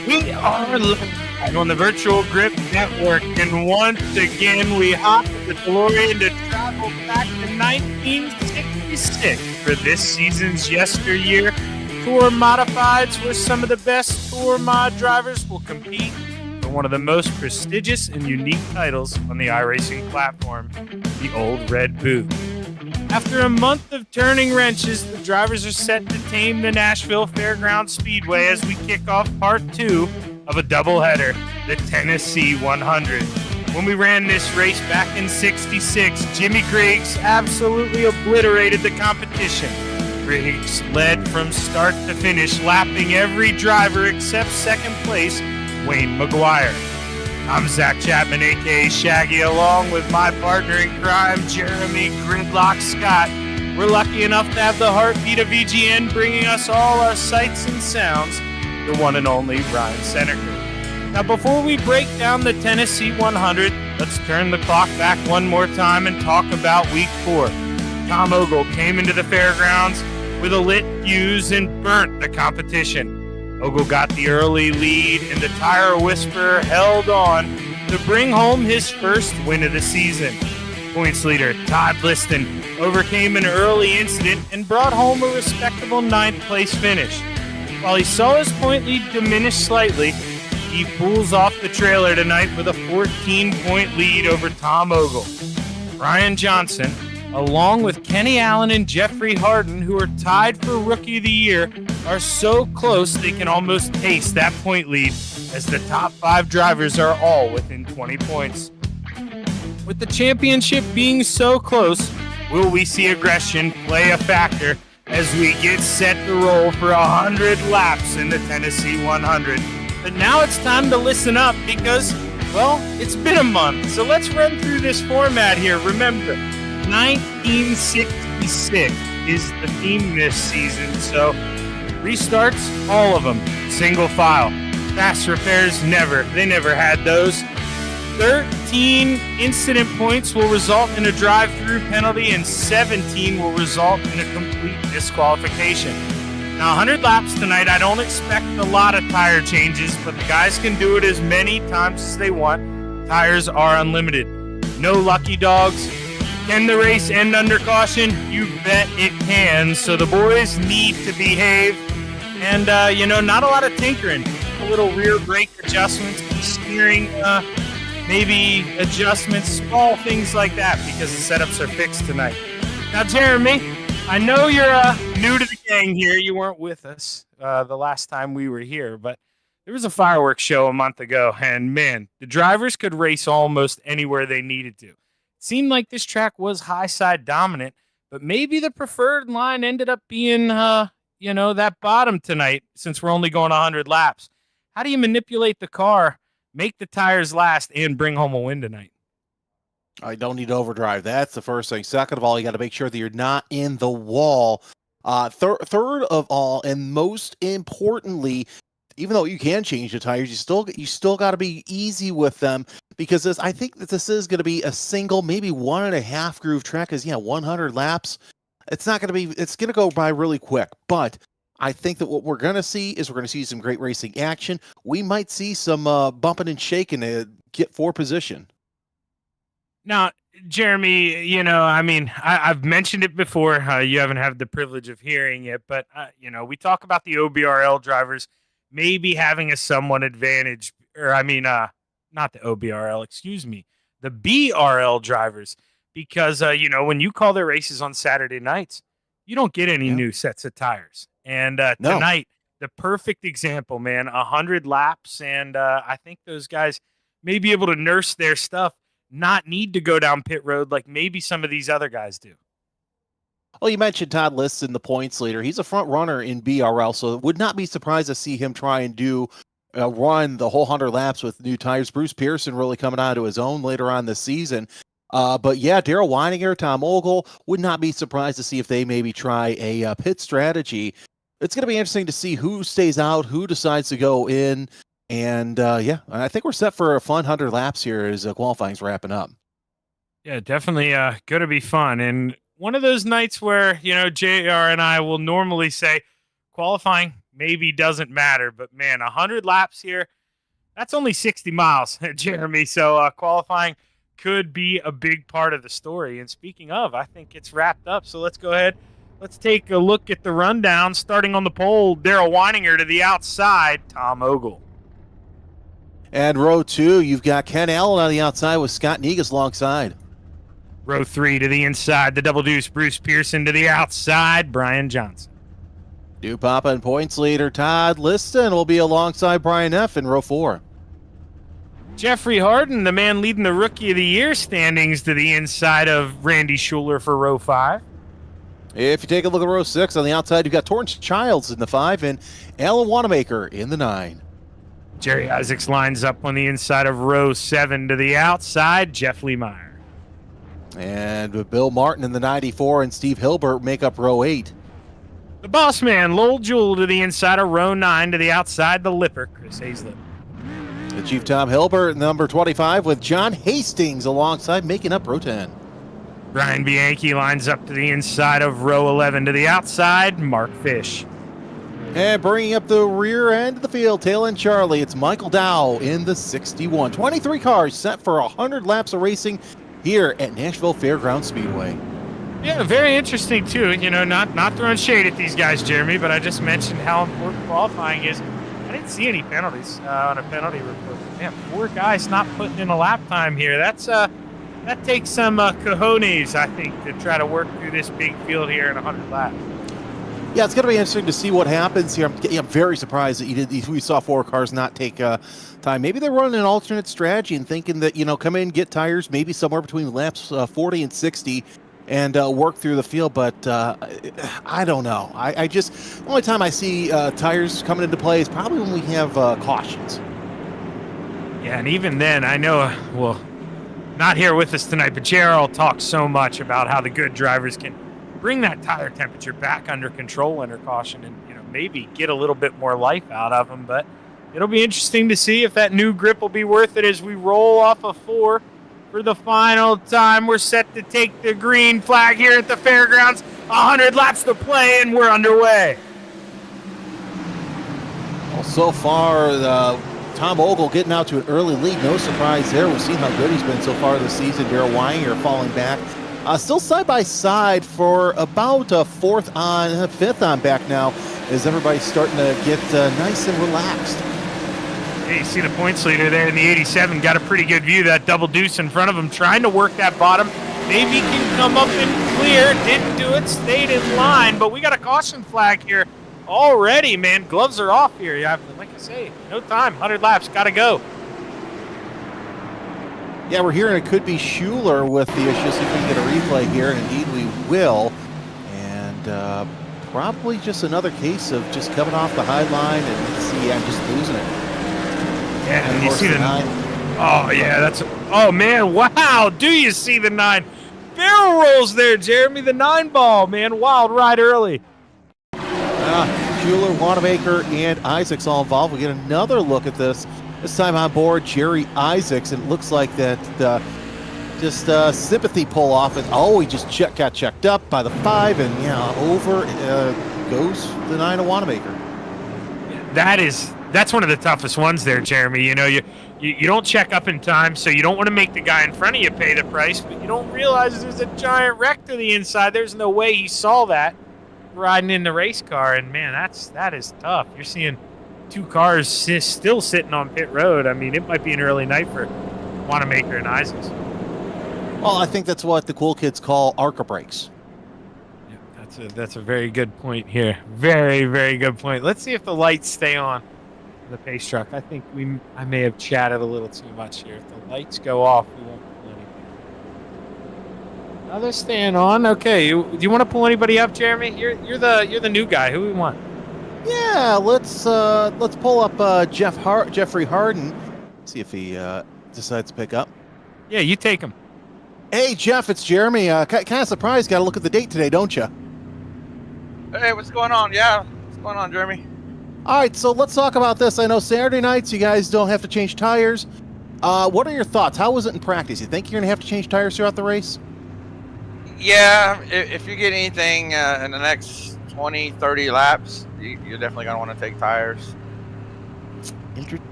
We are live on the Virtual Grip Network, and once again we hop the DeLorean to travel back to 1966 for this season's YesterYear Tour Modifieds, where some of the best Tour Mod drivers will compete for one of the most prestigious and unique titles on the iRacing platform, the Old Red Boot. After a month of turning wrenches, the drivers are set to tame the Nashville Fairgrounds Speedway as we kick off part 2 of a doubleheader, the Tennessee 100. When we ran this race back in '66, Jimmy Griggs absolutely obliterated the competition. Griggs led from start to finish, lapping every driver except second place, Wayne McGuire. I'm Zach Chapman, a.k.a. Shaggy, along with my partner in crime, Jeremy Gridlock Scott. We're lucky enough to have the heartbeat of VGN bringing us all our sights and sounds, the one and only Ryan Seneca. Now, before we break down the Tennessee 100, let's turn the clock back one more time and talk about Week 4. Tom Ogle came into the Fairgrounds with a lit fuse and burnt the competition. Ogle got the early lead, and the Tire Whisperer held on to bring home his first win of the season. Points leader Todd Liston overcame an early incident and brought home a respectable 9th place finish. While he saw his point lead diminish slightly, he pulls off the trailer tonight with a 14-point lead over Tom Ogle. Brian Johnson, along with Kenny Allen and Jeffrey Harden, who are tied for Rookie of the Year, are so close they can almost taste that point lead, as the top 5 drivers are all within 20 points. With the championship being so close, will we see aggression play a factor as we get set to roll for 100 laps in the Tennessee 100? But now it's time to listen up because, well, it's been a month. So let's run through this format here. Remember, 1966 is the theme this season, so restarts, all of them, single file. Fast repairs, never. They never had those. 13 incident points will result in a drive-through penalty, and 17 will result in a complete disqualification. Now, 100 laps tonight, I don't expect a lot of tire changes, but the guys can do it as many times as they want. Tires are unlimited. No lucky dogs. Can the race end under caution? You bet it can. So the boys need to behave. And, not a lot of tinkering. A little rear brake adjustments, steering, maybe adjustments, small things like that, because the setups are fixed tonight. Now, Jeremy, I know you're new to the gang here. You weren't with us the last time we were here, but there was a fireworks show a month ago, and, man, the drivers could race almost anywhere they needed to. Seemed like this track was high side dominant, but maybe the preferred line ended up being, that bottom tonight since we're only going 100 laps. How do you manipulate the car, make the tires last, and bring home a win tonight? I don't need to overdrive. That's the first thing. Second of all, you got to make sure that you're not in the wall. Third of all, and most importantly, even though you can change the tires, you still got to be easy with them, because I think that this is going to be a single, maybe 1.5 groove track. Because 100 laps, it's going to go by really quick. But I think that what we're going to see is some great racing action. We might see some bumping and shaking to get for position. Now, Jeremy, I've mentioned it before. You haven't had the privilege of hearing it, but we talk about the OBRL drivers maybe having a somewhat advantage, not the OBRL, excuse me, the BRL drivers, because, when you call their races on Saturday nights, you don't get any new sets of tires. And tonight, the perfect example, man, 100 laps, and I think those guys may be able to nurse their stuff, not need to go down pit road like maybe some of these other guys do. Well, you mentioned Todd Liston, the points leader. He's a front runner in BRL, so would not be surprised to see him try and run the whole 100 laps with new tires. Bruce Pearson really coming onto his own later on this season. But yeah, Darrell Weininger, Tom Ogle, would not be surprised to see if they maybe try a pit strategy. It's going to be interesting to see who stays out, who decides to go in. And I think we're set for a fun 100 laps here as qualifying's wrapping up. Yeah, definitely going to be fun. And one of those nights where, JR and I will normally say qualifying maybe doesn't matter. But, man, 100 laps here, that's only 60 miles, Jeremy. So qualifying could be a big part of the story. And speaking of, I think it's wrapped up. So let's go ahead. Let's take a look at the rundown. Starting on the pole, Darrell Weininger to the outside, Tom Ogle. And row 2, you've got Ken Allen on the outside with Scott Negus alongside. Row 3 to the inside, the double deuce, Bruce Pearson to the outside, Brian Johnson. New Papa and points leader Todd Liston will be alongside Brian F. in row 4. Jeffrey Harden, the man leading the Rookie of the Year standings, to the inside of Randy Schuler for row 5. If you take a look at row 6, on the outside, you've got Torrance Childs in the 5 and Alan Wanamaker in the 9. Jerry Isaacs lines up on the inside of row 7 to the outside, Jeff Lee Meyer. And Bill Martin in the 94 and Steve Hilbert make up row 8. The boss man, Lowell Jewell to the inside of row 9 to the outside, the Lipper, Chris Hazlett. The Chief Tom Hilbert, number 25, with John Hastings alongside, making up row 10. Brian Bianchi lines up to the inside of row 11 to the outside, Mark Fish. And bringing up the rear end of the field, tail end Charlie, it's Michael Dow in the 61. 23 cars set for 100 laps of racing here at Nashville Fairgrounds Speedway. Yeah, very interesting, too. You know, not throwing shade at these guys, Jeremy, but I just mentioned how important qualifying is. I didn't see any penalties on a penalty report. Man, 4 guys not putting in a lap time here. That takes some cojones, I think, to try to work through this big field here in 100 laps. Yeah, it's going to be interesting to see what happens here. I'm very surprised that we saw 4 cars not take time. Maybe they're running an alternate strategy and thinking that, come in, get tires, maybe somewhere between laps 40 and 60 and work through the field. But I don't know. I just, the only time I see tires coming into play is probably when we have cautions. Yeah, and even then, I know, well, not here with us tonight, but Gerald talks so much about how the good drivers can bring that tire temperature back under control under caution and, maybe get a little bit more life out of them. But it'll be interesting to see if that new grip will be worth it as we roll off of 4 for the final time. We're set to take the green flag here at the Fairgrounds. 100 laps to play, and we're underway. Well, so far, Tom Ogle getting out to an early lead. No surprise there. We've seen how good he's been so far this season. Darrell Weininger falling back. Still side by side for about fifth on back now, as everybody's starting to get nice and relaxed. Hey, you see the points leader there in the 87. Got a pretty good view. That double deuce in front of him, trying to work that bottom. Maybe he can come up and clear. Didn't do it. Stayed in line. But we got a caution flag here already, man. Gloves are off here. Yeah, like I say, no time. 100 laps. Got to go. Yeah, we're hearing it could be Schuler with the issue. See if we can get a replay here, and indeed we will. And probably just another case of just coming off the high line and see, I'm just losing it. Yeah, and you see the 9. Oh, yeah, that's... Oh, man, wow. Do you see the 9? Barrel rolls there, Jeremy. The 9 ball, man. Wild ride early. Schuler, Wanamaker, and Isaacs all involved. We get another look at this. This time on board, Jerry Isaacs, and it looks like that just sympathy pull off. And he just got checked up by the 5, and over goes the 9 of Wanamaker. That's one of the toughest ones there, Jeremy. You don't check up in time, so you don't want to make the guy in front of you pay the price, but you don't realize there's a giant wreck to the inside. There's no way he saw that riding in the race car, and man, that is tough. You're seeing 2 cars still sitting on pit road. I mean, it might be an early night for Wanamaker and Isaacs. Well, I think that's what the cool kids call ARCA brakes. Yeah, that's a very good point here. Very, very good point. Let's see if the lights stay on the pace truck. I think I may have chatted a little too much here. If the lights go off, we won't pull anything. Now they're staying on. Okay, do you want to pull anybody up, Jeremy? You're the new guy. Who do we want? Yeah, let's pull up Jeffrey Harden. See if he decides to pick up. Yeah, you take him. Hey, Jeff, it's Jeremy. Kind of surprised. Got to look at the date today, don't you? Hey, what's going on? Yeah, what's going on, Jeremy? All right, so let's talk about this. I know Saturday nights you guys don't have to change tires. What are your thoughts? How was it in practice? You think you're going to have to change tires throughout the race? Yeah, if you get anything in the next 20, 30 laps, you're definitely going to want to take tires.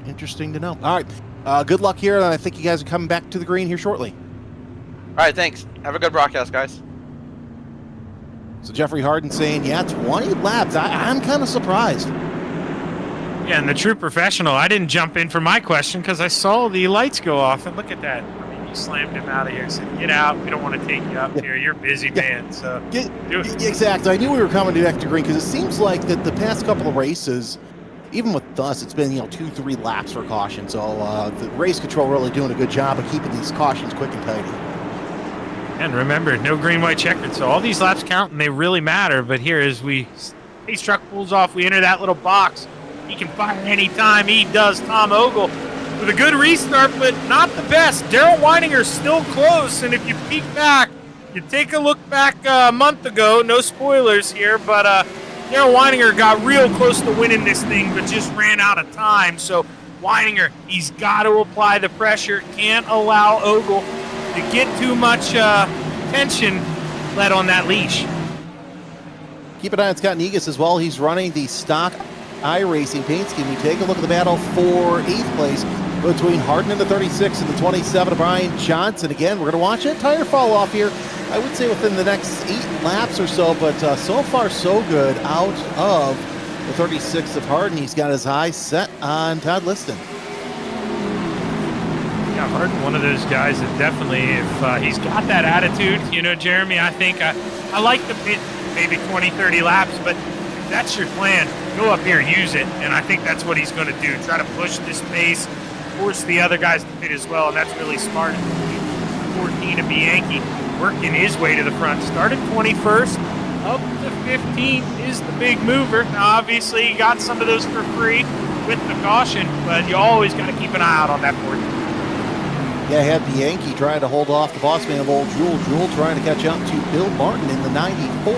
Interesting to know. All right. Good luck here. I think you guys are coming back to the green here shortly. All right, thanks. Have a good broadcast, guys. So Jeffrey Harden saying, yeah, 20 laps. I'm kind of surprised. Yeah, and the true professional, I didn't jump in for my question because I saw the lights go off, and look at that. I mean, you slammed him out of here. Said, get out. We don't want to take you up here. You're a busy man, so do it. Exactly. I knew we were coming to back to green because it seems like that the past couple of races, even with us, it's been 2-3 laps for caution. So the race control really doing a good job of keeping these cautions quick and tidy. And remember, no green, white checkered, so all these laps count and they really matter. But here, as pace truck pulls off, we enter that little box. He can fire anytime. He does. Tom Ogle with a good restart, but not the best. Darrell Weininger's still close, and if you peek back, you take a look back a month ago. No spoilers here, but Darrell Weininger got real close to winning this thing, but just ran out of time. So Weininger, he's got to apply the pressure. Can't allow Ogle to get too much tension led on that leash. Keep an eye on Scott Negus as well. He's running the stock iRacing paint scheme. We take a look at the battle for 8th place between Harden in the 36 and the 27 of Brian Johnson. Again, we're going to watch a tire fall off here, I would say within the next 8 laps or so, but so far so good out of the 36 of Harden. He's got his eyes set on Todd Liston. Yeah, Harden, one of those guys that definitely, if he's got that attitude, Jeremy, I think I like the pit maybe 20, 30 laps, but if that's your plan, go up here, use it, and I think that's what he's going to do. Try to push this pace, force the other guys to pit as well, and that's really smart. 14 of Bianchi working his way to the front. Started 21st, up to 15th is the big mover. Now, obviously, you got some of those for free with the caution, but you always got to keep an eye out on that 14. Yeah, I had Bianchi trying to hold off the boss man of old Jewel. Jewel trying to catch up to Bill Martin in the 94.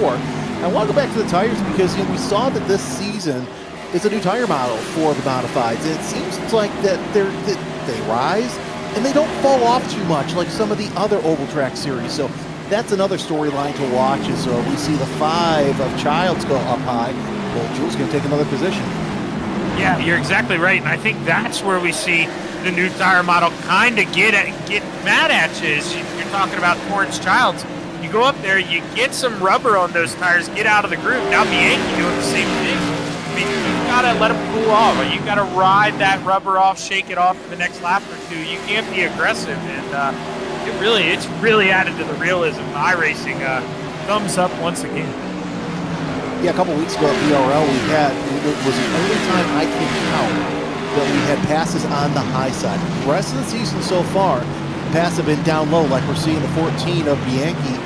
I want to go back to the tires because we saw that this season is a new tire model for the modifieds. And it seems like that they rise and they don't fall off too much like some of the other oval track series. So that's another storyline to watch as we see the 5 of Childs go up high. Well, Jewel's going to take another position. Yeah, you're exactly right, and I think that's where we see the new tire model kind of get mad at you. Is you're talking about Torrance Childs. You go up there, you get some rubber on those tires, get out of the groove. Now Bianchi doing the same thing. I mean, you've got to let them cool off. You've got to ride that rubber off, shake it off for the next lap or two. You can't be aggressive, and it's really added to the realism. iRacing thumbs up once again. Yeah, a couple weeks ago at BRL, it was the only time I can count that we had passes on the high side. The rest of the season so far, passes have been down low, like we're seeing the 14 of Bianchi.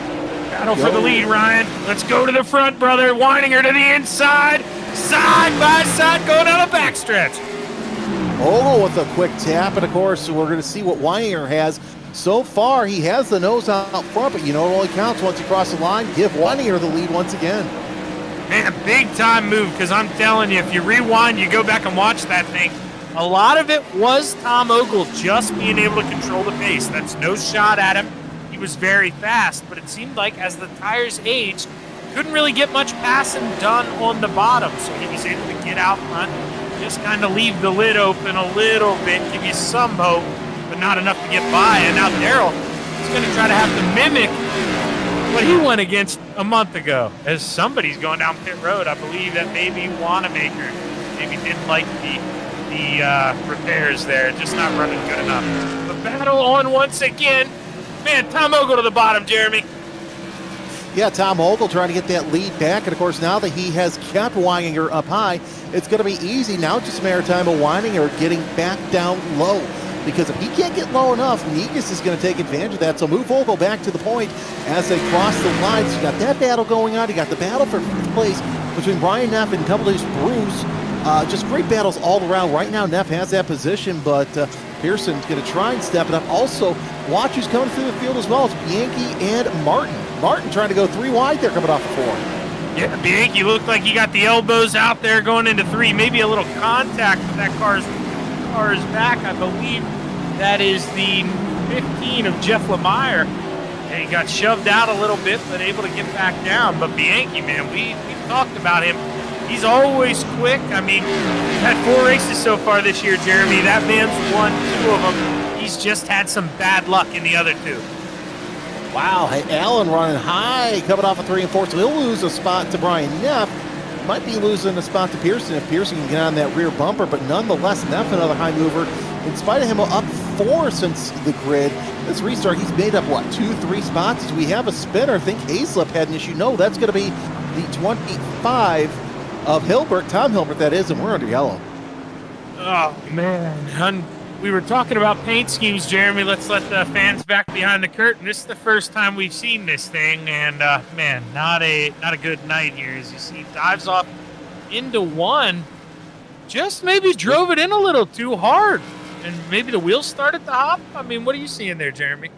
Battle for the lead, Ryan. Let's go to the front, brother. Weininger to the inside. Side by side, going down the backstretch. Ogle with a quick tap, and of course, we're going to see what Weininger has. So far, he has the nose out front, but it only counts once you cross the line. Give Weininger the lead once again. Man, big time move, because I'm telling you, if you rewind, you go back and watch that thing, a lot of it was Tom Ogle just being able to control the pace. That's no shot at him. He was very fast, but it seemed like as the tires aged, couldn't really get much passing done on the bottom, so he was able to get out front, just kind of leave the lid open a little bit, give you some hope, but not enough to get by. And now Darrell is going to try to have to mimic what he went against a month ago. As somebody's going down pit road, I believe that maybe Wanamaker maybe didn't like the repairs there, just not running good enough. But battle on once again. Man, Tom Ogle to the bottom, Jeremy. Yeah, Tom Ogle trying to get that lead back, and of course now that he has kept Weininger up high, it's going to be easy now, just a matter of time of Weininger getting back down low. Because if he can't get low enough, Negus is going to take advantage of that. So move Ogle back to the point as they cross the lines. You got that battle going on. You got the battle for 5th place between Brian Neff and Double Deuce Bruce. Just great battles all around. Right now, Neff has that position, but Pearson's going to try and step it up. Also, watch who's coming through the field as well. It's Bianchi and Martin. Martin trying to go 3 wide there coming off the 4. Yeah, Bianchi looked like he got the elbows out there going into 3. Maybe a little contact with that car's back. I believe that is the 15 of Jeff Lemire. And he got shoved out a little bit, but able to get back down. But Bianchi, man, we talked about him. He's always quick. I mean, he's had 4 races so far this year, Jeremy. That man's won 2 of them. He's just had some bad luck in the other 2. Wow, hey, Allen running high, coming off a 3 and 4, so he'll lose a spot to Brian Neff. Might be losing a spot to Pearson if Pearson can get on that rear bumper, but nonetheless, Neff another high mover. In spite of him up 4 since the grid, this restart, he's made up, what, 2-3 spots? As we have a spinner, I think Hazlip had an issue. No, that's going to be the 25 of Hilbert, Tom Hilbert, that is, and we're under yellow. Oh, man. We were talking about paint schemes, Jeremy. Let's let the fans back behind the curtain. This is the first time we've seen this thing, and man, not a good night here. As you see, dives off into 1, just maybe drove it in a little too hard, and maybe the wheels started to hop. I mean, what are you seeing there, Jeremy?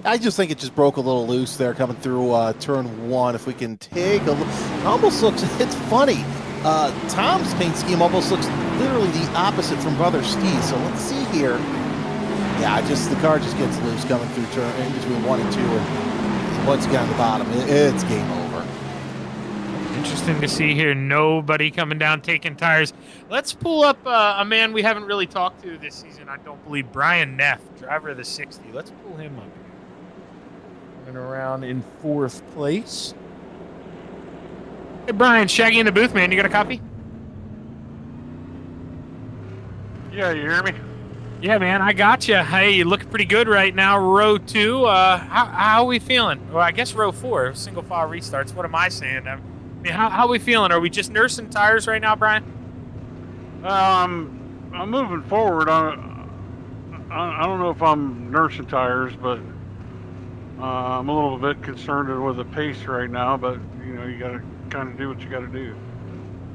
I just think it just broke a little loose there coming through turn 1. If we can take a look, it almost looks, it's funny. Tom's paint scheme almost looks literally the opposite from Brother Steve. So let's see here. Yeah, the car just gets loose coming through turn in between 1 and 2, and once again on the bottom, it's game over. Interesting to see here. Nobody coming down taking tires. Let's pull up a man we haven't really talked to this season, I don't believe, Brian Neff, driver of the 60. Let's pull him up. Running around in 4th place. Hey, Brian, Shaggy in the booth, man. You got a copy? Yeah, you hear me? Yeah, man, I got you. Hey, you look pretty good right now. Row 2. How are we feeling? Well, I guess row 4, single file restarts. What am I saying? I mean, how are we feeling? Are we just nursing tires right now, Brian? I'm moving forward. I don't know if I'm nursing tires, but I'm a little bit concerned with the pace right now. But you know, you got to kind of do what you got to do.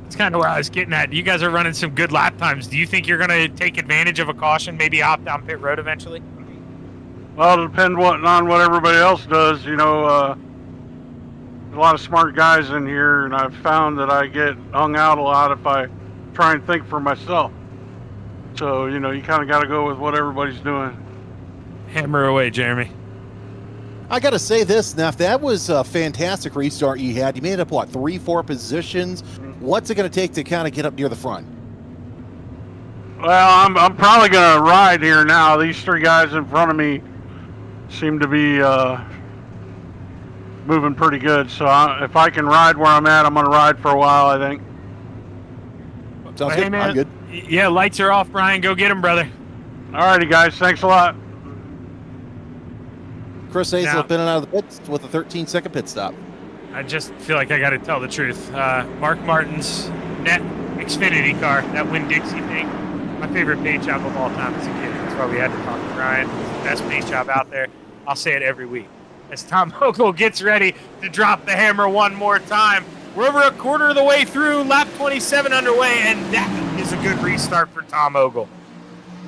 That's kind of where I was getting at. You guys are running some good lap times. Do you think you're going to take advantage of a caution, maybe hop down pit road eventually? Well, it'll depend on what everybody else does. You know, there's a lot of smart guys in here, and I've found that I get hung out a lot if I try and think for myself. So, you know, you kind of got to go with what everybody's doing. Hammer away, Jeremy. I got to say this, Neff, that was a fantastic restart you had. You made up, what, 3-4 positions? What's it going to take to kind of get up near the front? Well, I'm probably going to ride here now. These 3 guys in front of me seem to be moving pretty good. So if I can ride where I'm at, I'm going to ride for a while, I think. Sounds hey, good. man. I'm good. Yeah, lights are off, Brian. Go get him, brother. All righty, guys. Thanks a lot. Chris Hazlip in and out of the pits with a 13-second pit stop. I just feel like I got to tell the truth. Mark Martin's net Xfinity car, that Winn-Dixie thing, my favorite paint job of all time as a kid. That's why we had to talk to Ryan. Best paint job out there. I'll say it every week. As Tom Ogle gets ready to drop the hammer one more time. We're over a quarter of the way through, lap 27 underway, and that is a good restart for Tom Ogle.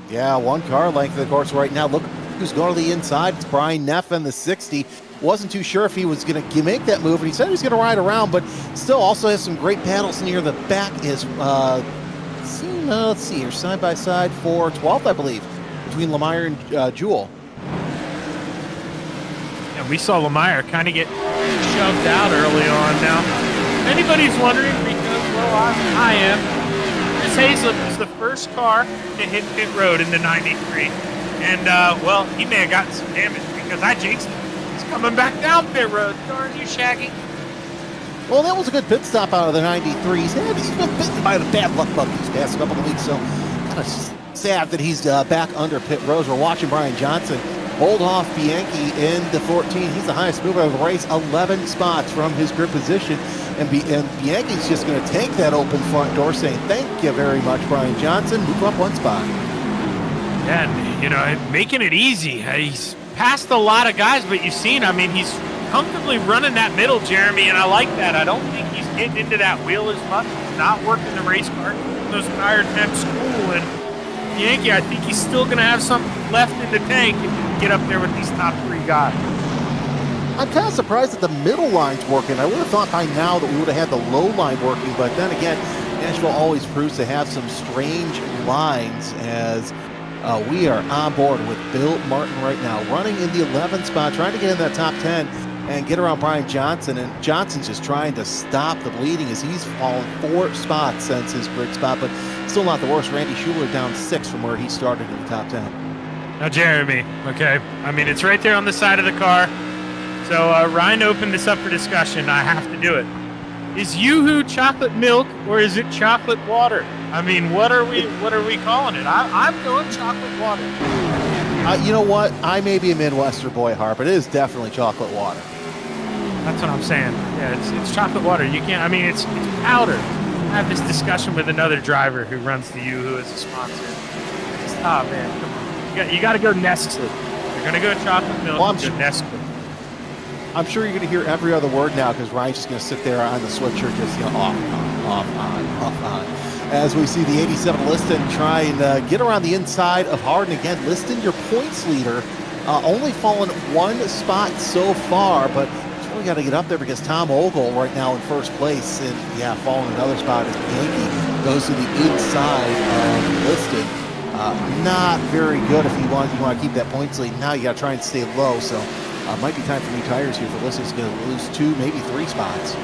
Yeah, 1 car length of the course right now. Look who's going to the inside. It's Brian Neff in the 60. Wasn't too sure if he was going to make that move, and he said he was going to ride around, but still also has some great paddles near the back. Is let's see here, side by side for 12th, I believe, between Lemire and Jewel. And we saw Lemire kind of get shoved out early on. Now, if anybody's wondering, because, well, I am, Chris Hazlip is the first car to hit pit road in the 93. And, well, he may have gotten some damage because I jinxed him. He's coming back down pit road. Darn you, Shaggy. Well, that was a good pit stop out of the 93. He's been bitten by the bad luck bug these past couple of weeks, so kind of sad that he's back under pit road. We're watching Brian Johnson hold off Bianchi in the 14. He's the highest mover of the race, 11 spots from his grip position. And Bianchi's just going to take that open front door saying, thank you very much, Brian Johnson. Move up 1 spot. Yeah, and, you know, making it easy. He's passed a lot of guys, but you've seen, I mean, he's comfortably running that middle, Jeremy, and I like that. I don't think he's getting into that wheel as much. He's not working the race car. Those tire temps cool, and Yankee, I think he's still going to have something left in the tank if he can get up there with these top 3 guys. I'm kind of surprised that the middle line's working. I would have thought by now that we would have had the low line working, but then again, Nashville always proves to have some strange lines as we are on board with Bill Martin right now, running in the 11th spot, trying to get in that top 10. and get around Brian Johnson. And Johnson's just trying to stop the bleeding as he's fallen 4 spots since his grid spot, but still not the worst. Randy Schuler down 6 from where he started in the top 10. Now, Jeremy, okay, I mean, it's right there on the side of the car. So Ryan opened this up for discussion. I have to do it. Is Yoo-Hoo chocolate milk or is it chocolate water? I mean, what are we calling it? I'm going chocolate water. You know what? I may be a Midwestern boy at heart, but it is definitely chocolate water. That's what I'm saying. Yeah, it's chocolate water. You can't. I mean, it's powder. I have this discussion with another driver who runs the Yoo-Hoo as a sponsor. Oh man, come on. You got to go Nestle. You're gonna go chocolate milk. Well, go Nestle. I'm sure you're going to hear every other word now because Ryan's just going to sit there on the switcher, just off, on. As we see the 87 Liston try and get around the inside of Harden again. Liston, your points leader, only fallen 1 spot so far, but he's really got to get up there because Tom Ogle right now in first place, and yeah, falling another spot as Yankee goes to the inside of Liston. Not very good if you want to keep that points lead. Now you got to try and stay low, so. Might be time for new tires here for Liston's going to lose 2, maybe 3 spots.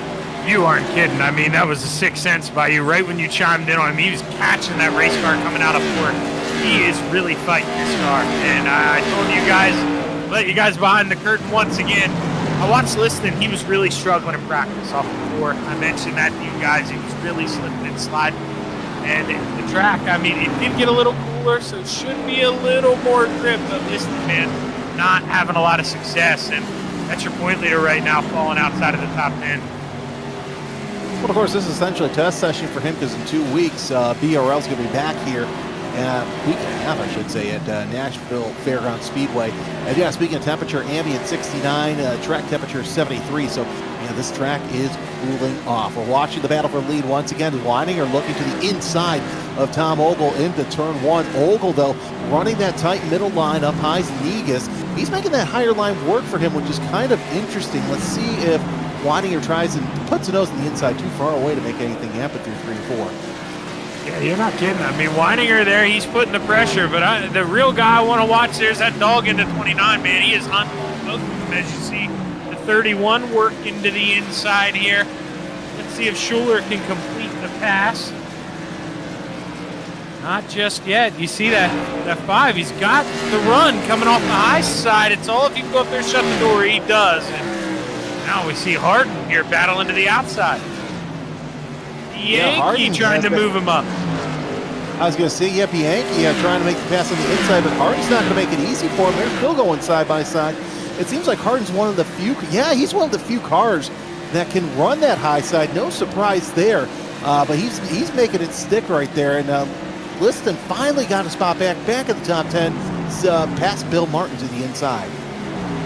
You aren't kidding. I mean, that was a 6 cents by you right when you chimed in on him. He was catching that race car coming out of port. He is really fighting this car. And I told you guys, let you guys behind the curtain once again. I watched Liston. He was really struggling in practice off the 4. I mentioned that to you guys. He was really slipping and sliding. And the track, I mean, it did get a little cooler, so it should be a little more grip. But Liston, man, not having a lot of success, and that's your point leader right now, falling outside of the top 10. Well, of course, this is essentially a test session for him because in 2 weeks, BRL's going to be back here, week and a half, I should say, at Nashville Fairgrounds Speedway. And yeah, speaking of temperature, ambient 69, track temperature 73. So yeah, this track is cooling off. We're watching the battle for lead once again. Weininger looking to the inside of Tom Ogle into turn 1. Ogle, though, running that tight middle line up high. Negus, he's making that higher line work for him, which is kind of interesting. Let's see if Weininger tries and puts a nose on the inside too far away to make anything happen through 3 and 4. Yeah, you're not kidding. I mean, Weininger there, he's putting the pressure, but the real guy I want to watch there's that dog into 29, man. He is hunting both of them, as you see. The 31 work into the inside here. Let's see if Schuler can complete the pass. Not just yet. You see that 5. He's got the run coming off the high side. It's all if you can go up there and shut the door. He does. And now we see Harden here battling to the outside. Yankee trying to move him up. I was going to say, yep, Yankee trying to make the pass on the inside, but Harden's not going to make it easy for him. They're still going side by side. It seems like Harden's one of the few, he's one of the few cars that can run that high side. No surprise there, but he's making it stick right there. And Liston finally got a spot back at the top 10, past Bill Martin to the inside.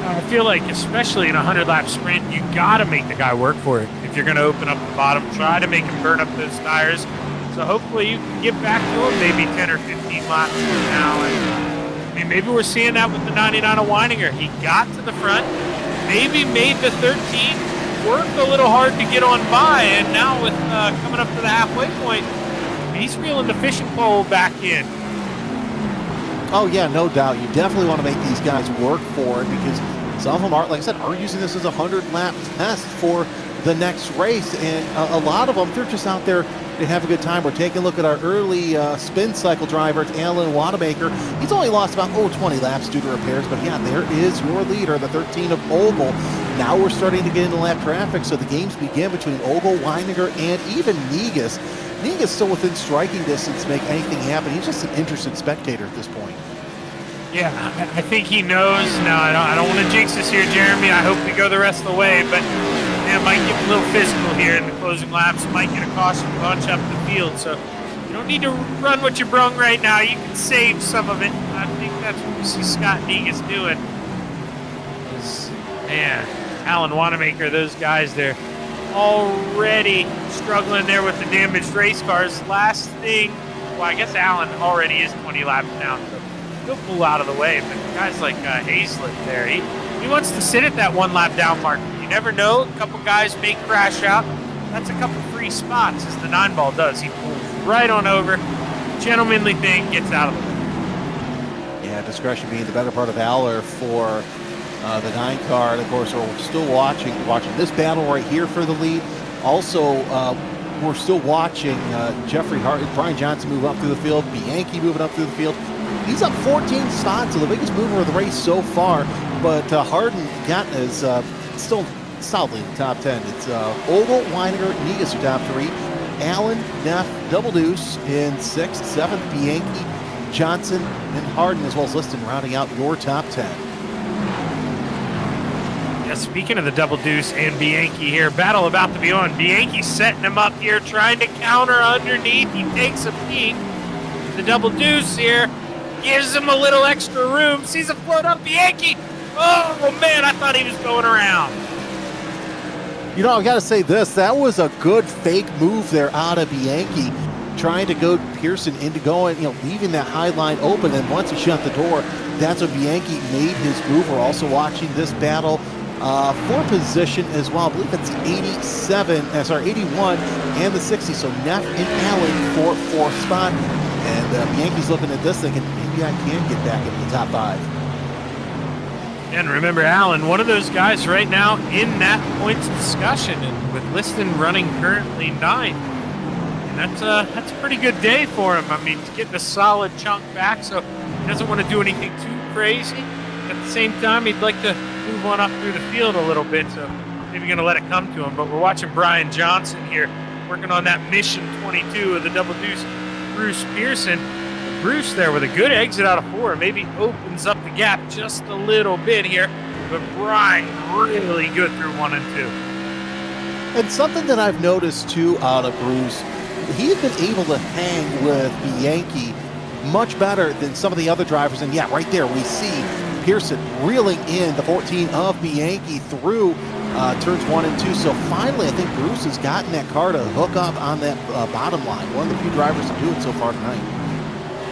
I feel like, especially in a 100-lap sprint, you got to make the guy work for it. If you're going to open up the bottom, try to make him burn up those tires. So hopefully you can get back to him maybe 10 or 15 laps from now. And, I mean, maybe we're seeing that with the 99 of Weininger. He got to the front, maybe made the 13, worked a little hard to get on by, and now with coming up to the halfway point, he's reeling the fishing pole back in. Oh, yeah, no doubt. You definitely want to make these guys work for it because some of them are, like I said, are using this as a 100-lap test for the next race. And a lot of them, they're just out there to have a good time. We're taking a look at our early spin cycle driver, Alan Wanamaker. He's only lost about 20 laps due to repairs. But, yeah, there is your leader, the 13 of Ogle. Now we're starting to get into lap traffic, so the games begin between Ogle, Weininger, and even Negus. Negus still within striking distance to make anything happen. He's just an interested spectator at this point. Yeah, I think he knows. Now, I don't want to jinx this here, Jeremy. I hope we go the rest of the way, but it might get a little physical here in the closing laps. Might get a caution bunch up the field, so you don't need to run what you brung right now. You can save some of it. I think that's what we see Scott Negus doing. Man, Alan Wanamaker, those guys there already struggling there with the damaged race cars. Last thing, well, I guess Alan already is 20 laps down, so he'll pull out of the way. But guys like Hazlett there, he wants to sit at that 1 lap down mark. You never know, a couple guys may crash out. That's a couple free spots, as the 9-ball does. He pulls right on over, gentlemanly thing, gets out of the way. Yeah, discretion being the better part of valor for the 9 car. And of course, we're still watching this battle right here for the lead. Also, we're still watching Jeffrey Hart, Brian Johnson move up through the field, Bianchi moving up through the field. He's up 14 spots, so the biggest mover of the race so far. But Harden is still solidly in the top 10. It's Ogle, Weininger, Negus are top 3. Allen, Neff, Double Deuce in 6th, 7th, Bianchi, Johnson, and Harden, as well as Liston, rounding out your top 10. Yeah, speaking of the Double Deuce and Bianchi here, battle about to be on. Bianchi setting him up here, trying to counter underneath. He takes a peek. The Double Deuce here gives him a little extra room. Sees him float up. Bianchi. Oh, man, I thought he was going around. You know, I got to say this. That was a good fake move there out of Bianchi, trying to go Pearson into going, leaving that high line open. And once he shut the door, that's when Bianchi made his move. We're also watching this battle for position as well. I believe it's 81 and the 60. So Neff and Allen for 4th spot. And Bianchi's looking at this thinking, maybe I can get back into the top 5. And remember, Allen, one of those guys right now in that points discussion, and with Liston running currently 9th. And that's a pretty good day for him. I mean, he's getting a solid chunk back, so he doesn't want to do anything too crazy. At the same time, he'd like to move on up through the field a little bit, so maybe going to let it come to him. But we're watching Brian Johnson here working on that mission 22 of the Double Deuce, Bruce Pearson. Bruce there with a good exit out of 4, maybe opens up the gap just a little bit here, but Brian really good through 1 and 2. And something that I've noticed too out of Bruce, he's been able to hang with Bianchi much better than some of the other drivers. And yeah, right there we see Pearson reeling in the 14 of Bianchi through turns 1 and 2. So finally, I think Bruce has gotten that car to hook up on that bottom line. One of the few drivers to do it so far tonight.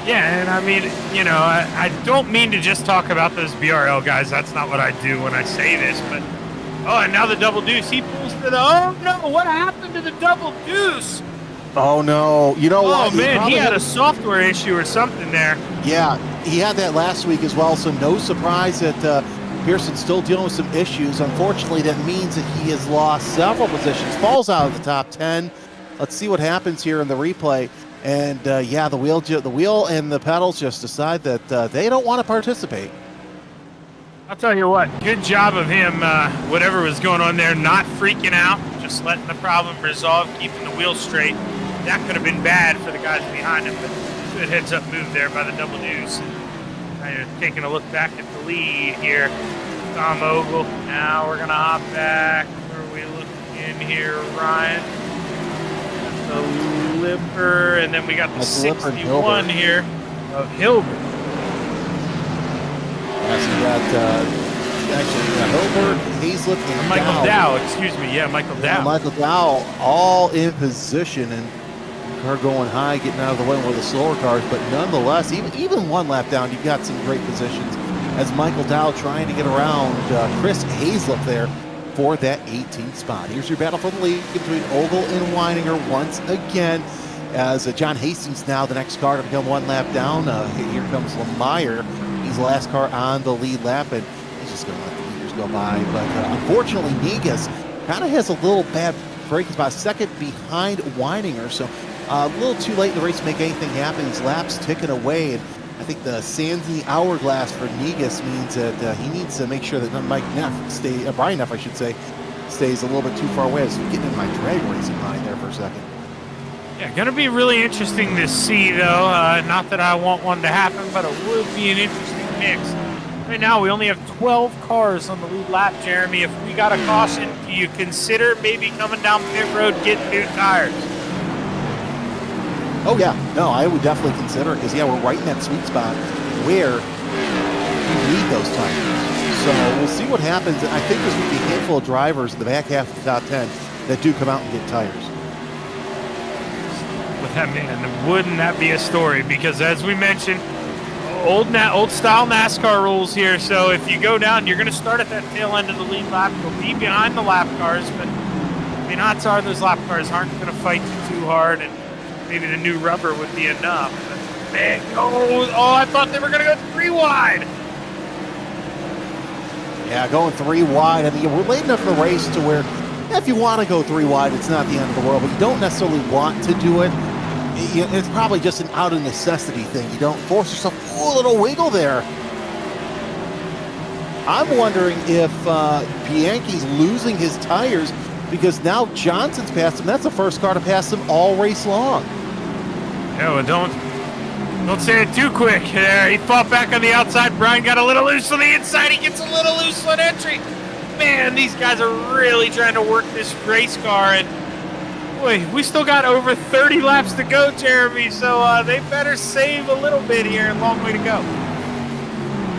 Yeah, and I mean, I don't mean to just talk about those BRL guys. That's not what I do when I say this, but and now the Double Deuce. He pulls for oh no, what happened to the Double Deuce? Oh no, what? Oh man, he had a software issue or something there. Yeah, he had that last week as well, so no surprise that Pearson's still dealing with some issues. Unfortunately, that means that he has lost several positions, falls out of the top 10. Let's see what happens here in the replay. And the wheel and the pedals just decide that they don't want to participate. I'll tell you what, good job of him, whatever was going on there, not freaking out, just letting the problem resolve, keeping the wheel straight. That could have been bad for the guys behind him, but good heads-up move there by the Double Deuce. Taking a look back at the lead here. Tom Ogle. Now we're going to hop back. Where are we looking here, Ryan? The Lipper, and then we got the 61 here of Hilbert. Yes, we got Hilbert, Hazlett, and Michael Dow. Excuse me. Yeah, Michael Dow. Michael Dow all in position, and car going high, getting out of the way with the slower cars, but nonetheless, even 1 lap down, you've got some great positions as Michael Dow trying to get around Chris Hazlett there for that 18th spot. Here's your battle for the lead between Ogle and Weininger once again, as John Hastings now the next car to become 1 lap down. Here comes Lemire. He's the last car on the lead lap, and he's just going to let the leaders go by. But unfortunately, Negus kind of has a little bad break. He's about 2nd behind Weininger, so a little too late in the race to make anything happen. His laps ticking away, and I think the sands in the hourglass for Negus means that he needs to make sure that Brian Neff, I should say, stays a little bit too far away. I was getting in my drag racing mind there for a second. Yeah, going to be really interesting to see, though. Not that I want one to happen, but it would be an interesting mix. Right now, we only have 12 cars on the lead lap, Jeremy. If we got a caution, do you consider maybe coming down pit road, getting new tires? Oh, yeah. No, I would definitely consider it because, we're right in that sweet spot where you need those tires. So we'll see what happens. I think there's going to be a handful of drivers in the back half of the top 10 that do come out and get tires. With that, man, wouldn't that be a story? Because as we mentioned, old style NASCAR rules here. So if you go down, you're going to start at that tail end of the lead lap. You'll be behind the lap cars, but I mean, odds are those lap cars aren't going to fight you too hard, and maybe the new rubber would be enough. But, man, I thought they were going to go 3 wide. Yeah, going 3 wide. I mean, we're late enough in the race to where if you want to go 3 wide, it's not the end of the world, but you don't necessarily want to do it. It's probably just an out of necessity thing. You don't force yourself. Oh, a little wiggle there. I'm wondering if Bianchi's losing his tires because now Johnson's passed him. That's the first car to pass him all race long. Yeah, well, don't say it too quick. He fought back on the outside. Brian got a little loose on the inside. He gets a little loose on entry. Man, these guys are really trying to work this race car. And boy, we still got over 30 laps to go, Jeremy. So they better save a little bit here. Long way to go.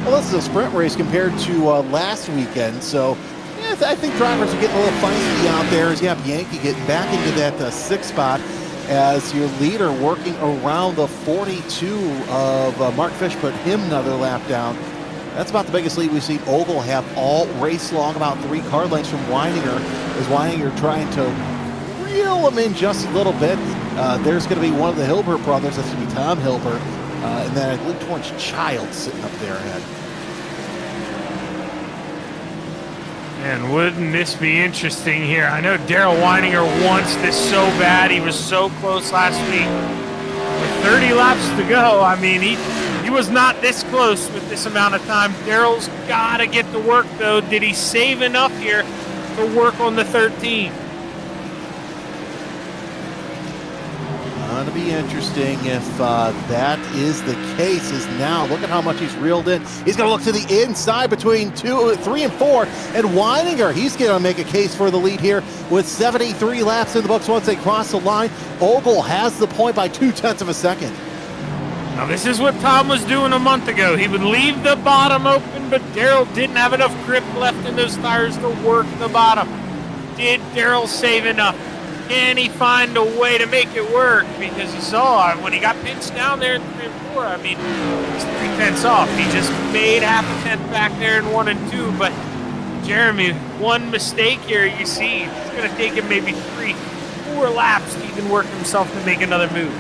Well, this is a sprint race compared to last weekend. So yeah, I think drivers are getting a little feisty out there. As Bianchi getting back into that 6th spot as your leader working around the 42 of Mark Fish, put him another lap down. That's about the biggest lead we've seen Ogle have all race long, about 3 car lengths from Weininger, as Weininger trying to reel him in just a little bit. There's going to be one of the Hilbert brothers. That's going to be Tom Hilbert. And then I believe Torrance Child sitting up there ahead. Man, wouldn't this be interesting here? I know Daryl Weininger wants this so bad. He was so close last week. With 30 laps to go, I mean, he was not this close with this amount of time. Daryl's got to get to work, though. Did he save enough here to work on the 13? Going to be interesting if that is the case. Is now look at how much he's reeled in. He's going to look to the inside between 2, 3, and 4. And Weininger, he's going to make a case for the lead here with 73 laps in the books once they cross the line. Ogle has the point by 0.2 of a second. Now this is what Tom was doing a month ago. He would leave the bottom open, but Daryl didn't have enough grip left in those tires to work the bottom. Did Daryl save enough? Can he find a way to make it work? Because you saw when he got pinched down there in 3 and 4, I mean, he's 3/10 off. He just made half a tenth back there in 1 and 2. But Jeremy, one mistake here, you see, it's going to take him maybe 3, 4 laps to even work himself to make another move.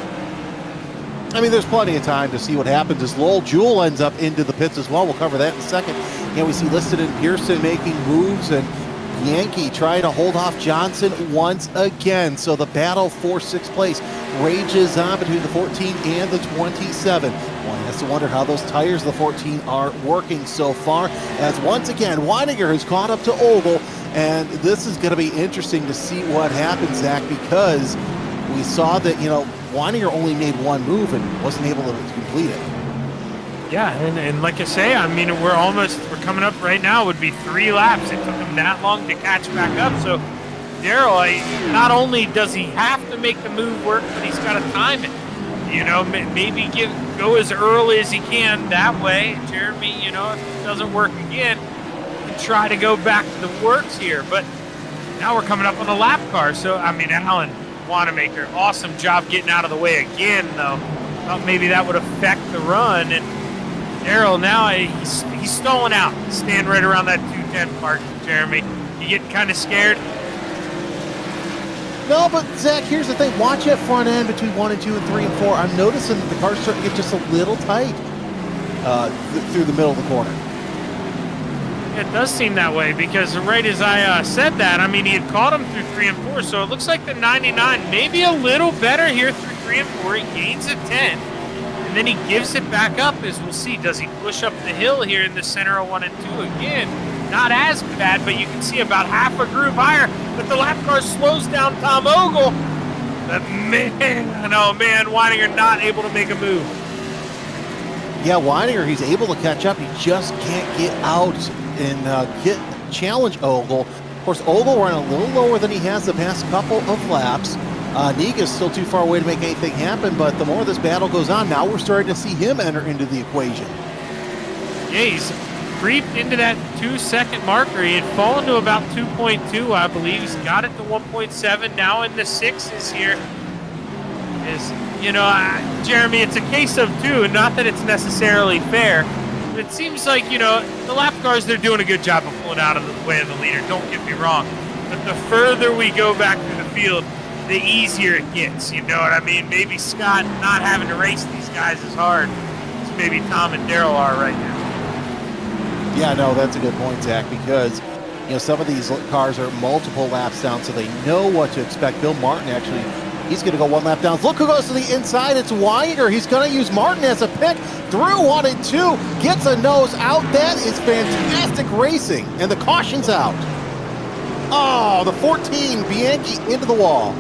I mean, there's plenty of time to see what happens as Lowell Jewell ends up into the pits as well. We'll cover that in a second. And we see Liston and Pearson making moves, and Bianchi trying to hold off Johnson once again. So the battle for 6th place rages on between the 14 and the 27. One has to wonder how those tires of the 14 are working so far, as once again Weininger has caught up to Ogle, and this is going to be interesting to see what happens, Zach, because we saw that, Weininger only made 1 move and wasn't able to complete it. Yeah, and like I say, I mean, we're coming up right now, would be 3 laps. It took him that long to catch back up. So Daryl, not only does he have to make the move work, but he's got to time it. Maybe go as early as he can that way. Jeremy, if it doesn't work again, can try to go back to the works here. But now we're coming up on the lap car. So, I mean, Alan Wanamaker, awesome job getting out of the way again, though. Thought maybe that would affect the run. And Daryl now, he's stalling out. Stand right around that 210 mark, Jeremy. You getting kind of scared? No, but Zach, here's the thing. Watch that front end between 1 and 2 and 3 and 4. I'm noticing that the car's starting to get just a little tight through the middle of the corner. It does seem that way because right as I said that, I mean, he had caught him through 3 and 4, so it looks like the 99 maybe a little better here through 3 and 4. He gains a 10, and then he gives it back up, as we'll see. Does he push up the hill here in the center of 1 and 2 again? Not as bad, but you can see about half a groove higher. But the lap car slows down Tom Ogle. But man, Weininger not able to make a move. Yeah, Weininger, he's able to catch up. He just can't get out and challenge Ogle. Of course, Ogle running a little lower than he has the past couple of laps. Niga's still too far away to make anything happen, but the more this battle goes on, now we're starting to see him enter into the equation. Yeah, he's creeped into that 2-second marker. He had fallen to about 2.2, I believe. He's got it to 1.7, now in the 6s here. Jeremy, it's a case of 2, and not that it's necessarily fair. It seems like, the lap cars, they're doing a good job of pulling out of the way of the leader. Don't get me wrong. But the further we go back through the field, the easier it gets. You know what I mean? Maybe Scott not having to race these guys as hard as maybe Tom and Daryl are right now. Yeah, no, that's a good point, Zach, because some of these cars are multiple laps down, so they know what to expect. Bill Martin, actually, he's going to go one lap down. Look who goes to the inside. It's Weiger. He's going to use Martin as a pick. Through 1 and 2, gets a nose out. That is fantastic racing, and the caution's out. Oh, the 14, Bianchi into the wall.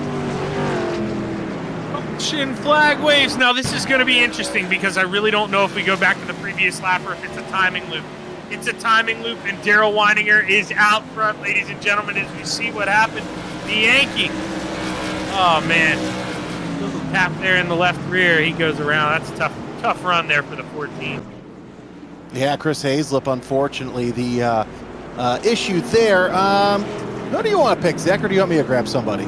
Caution flag waves. Now, this is going to be interesting because I really don't know if we go back to the previous lap or if it's a timing loop. It's a timing loop, and Daryl Weininger is out front, ladies and gentlemen, as we see what happened. Bianchi. Oh, man. Little tap there in the left rear. He goes around. That's a tough run there for the 14. Yeah, Chris Hazlip, unfortunately, the issue there. Who do you want to pick, Zach, or do you want me to grab somebody?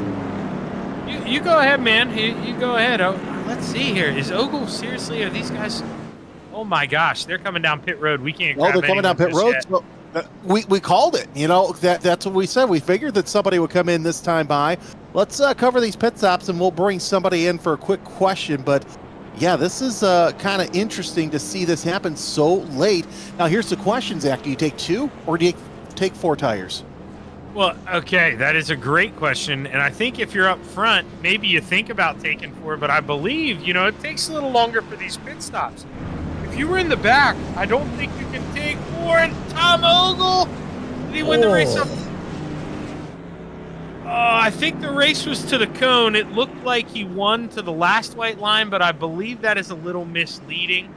You go ahead, man. You go ahead. Oh, let's see here. Is Ogle, seriously, are these guys... Oh my gosh, they're coming down pit road. We can't grab they're coming down pit road. So, we called it. That's what we said. We figured that somebody would come in this time by. Let's cover these pit stops, and we'll bring somebody in for a quick question. But yeah, this is kind of interesting to see this happen so late. Now, here's the question, Zach. Do you take 2 or do you take 4 tires? Well, okay, that is a great question. And I think if you're up front, maybe you think about taking 4, but I believe, it takes a little longer for these pit stops. If you were in the back, I don't think you can take 4. And Tom Ogle, did he win the race up? I think the race was to the cone. It looked like he won to the last white line, but I believe that is a little misleading.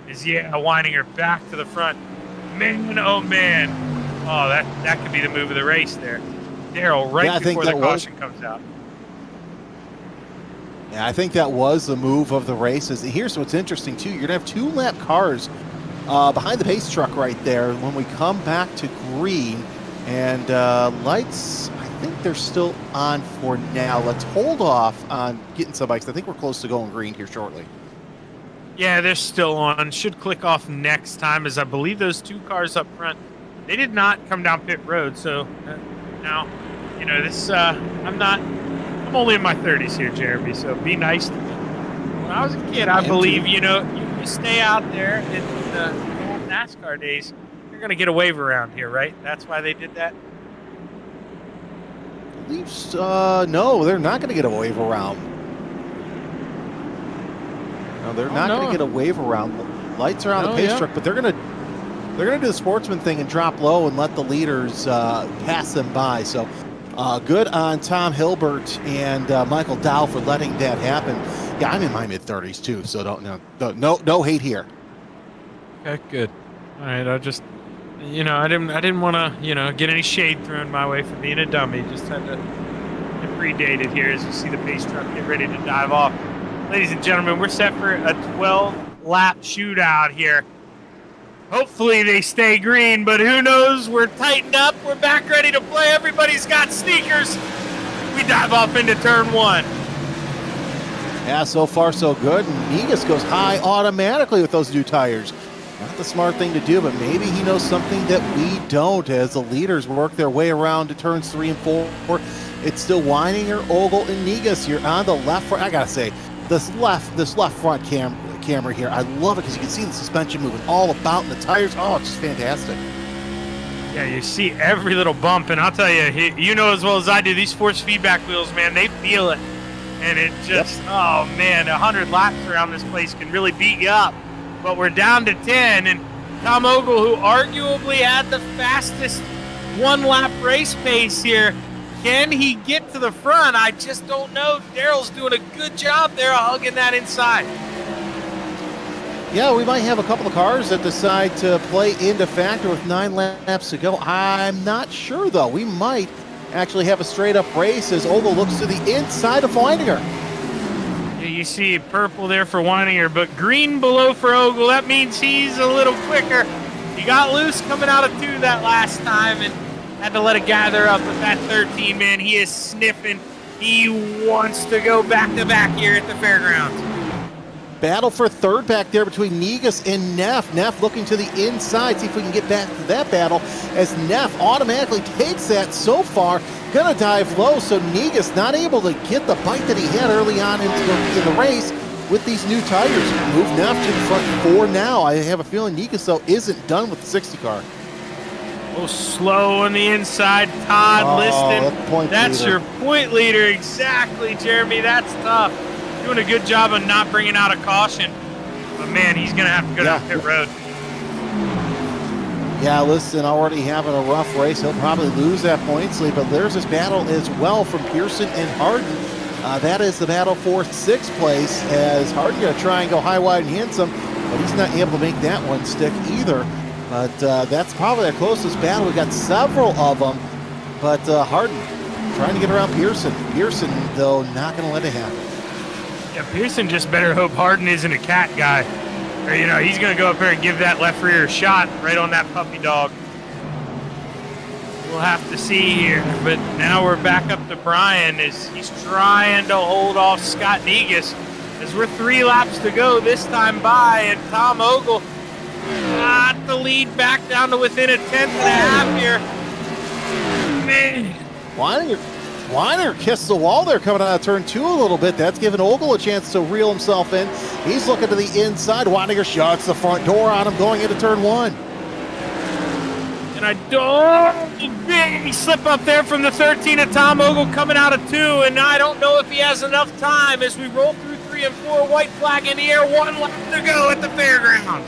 Weininger back to the front. Man, oh man. Oh, that could be the move of the race there. Daryl, before the caution comes out. Yeah, I think that was the move of the races. Here's what's interesting, too. You're going to have 2-lap cars behind the pace truck right there when we come back to green. And lights, I think they're still on for now. Let's hold off on getting somebody, because I think we're close to going green here shortly. Yeah, they're still on. Should click off next time, as I believe those 2 cars up front, they did not come down pit road. So now, this, I'm only in my 30s here, Jeremy, so be nice to me. When I was a kid, I believe, you stay out there in the old NASCAR days, you're going to get a wave around here, right? That's why they did that? I believe no, they're not going to get a wave around. No, they're not going to get a wave around. Lights are on the pace truck, but they're going to do the sportsman thing and drop low and let the leaders pass them by. So good on Tom Hilbert and Michael Dow for letting that happen. Yeah, I'm in my mid-30s too, so no hate here. Okay, good. All right, I just, I didn't want to, get any shade thrown my way for being a dummy. Just had to predate it here as you see the pace truck get ready to dive off. Ladies and gentlemen, we're set for a 12-lap shootout here. Hopefully they stay green, but who knows? We're tightened up. We're back ready to play. Everybody's got sneakers. We dive off into turn 1. Yeah, so far so good. And Negus goes high automatically with those new tires. Not the smart thing to do, but maybe he knows something that we don't as the leaders work their way around to turns 3 and 4. It's still Weininger, Ogle, and Negus. You're on the left front. I got to say, this left front camera here, I love it because you can see the suspension moving all about in the tires. Oh, it's just fantastic. Yeah, you see every little bump, and I'll tell you, you know as well as I do, these force feedback wheels, man, they feel it. And it just, oh man, 100 laps around this place can really beat you up. But we're down to 10, and Tom Ogle, who arguably had the fastest 1-lap race pace here, can he get to the front? I just don't know. Daryl's doing a good job there of hugging that inside. Yeah, we might have a couple of cars that decide to play into factor with 9 laps to go. I'm not sure, though. We might actually have a straight-up race as Ogle looks to the inside of Weininger. Yeah, you see purple there for Weininger, but green below for Ogle. That means he's a little quicker. He got loose coming out of 2 that last time and had to let it gather up with that 13, man. He is sniffing. He wants to go back-to-back here at the Fairgrounds. Battle for third back there between Negus and Neff. Neff looking to the inside, see if we can get back to that battle as Neff automatically takes that so far. Gonna dive low, so Negus not able to get the bite that he had early on in the race with these new tires. Move Neff to the front 4 now. I have a feeling Negus, though, isn't done with the 60 car. Oh, slow on the inside. Todd Liston. That's your point leader. Exactly, Jeremy. That's tough. Doing a good job of not bringing out a caution. But, man, he's going to have to go down pit road. Yeah, Liston already having a rough race. He'll probably lose that points lead, but there's this battle as well from Pearson and Harden. That is the battle for 6th place, as Harden going to try and go high, wide, and handsome, but he's not able to make that one stick either. But that's probably our closest battle. We've got several of them, but Harden trying to get around Pearson. Pearson, though, not going to let it happen. Yeah, Pearson just better hope Harden isn't a cat guy. Or, you know, he's going to go up there and give that left rear shot right on that puppy dog. We'll have to see here. But now we're back up to Brian as he's trying to hold off Scott Negus as we're 3 laps to go this time by. And Tom Ogle got the lead back down to within a 10.5 here. Man. Weiner kissed the wall there coming out of turn 2 a little bit. That's giving Ogle a chance to reel himself in. He's looking to the inside. Weininger shuts the front door on him going into turn 1. And I don't big slip up there from the 13 of Tom Ogle coming out of 2. And I don't know if he has enough time as we roll through 3 and 4. White flag in the air. 1 lap to go at the Fairgrounds.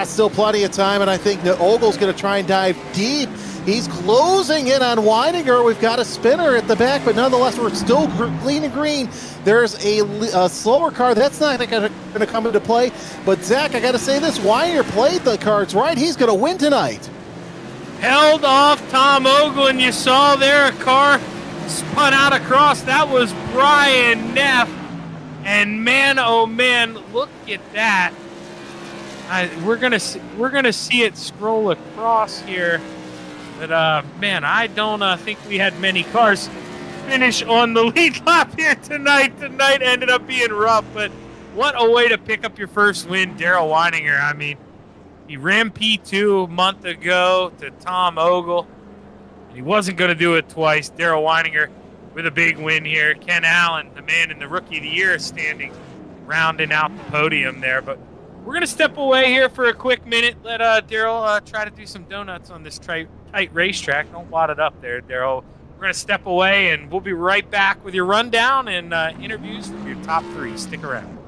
Still plenty of time, and I think that Ogle's going to try and dive deep. He's closing in on Weininger. We've got a spinner at the back, but nonetheless, we're still clean and green. There's a slower car. That's not going to come into play. But, Zach, I got to say this. Weininger played the cards right. He's going to win tonight. Held off Tom Ogle, and you saw there a car spun out across. That was Brian Neff. And, man, oh, man, look at that. We're gonna see it scroll across here. But, man, I don't think we had many cars finish on the lead lap here tonight. Tonight ended up being rough, but what a way to pick up your first win, Daryl Weininger. I mean, he ran P2 a month ago to Tom Ogle, and he wasn't going to do it twice. Daryl Weininger with a big win here. Ken Allen, the man in the Rookie of the Year standing, rounding out the podium there. But we're going to step away here for a quick minute. Let Daryl try to do some donuts on this tight racetrack. Don't wad it up there, Daryl. We're going to step away, and we'll be right back with your rundown and interviews from your top 3. Stick around.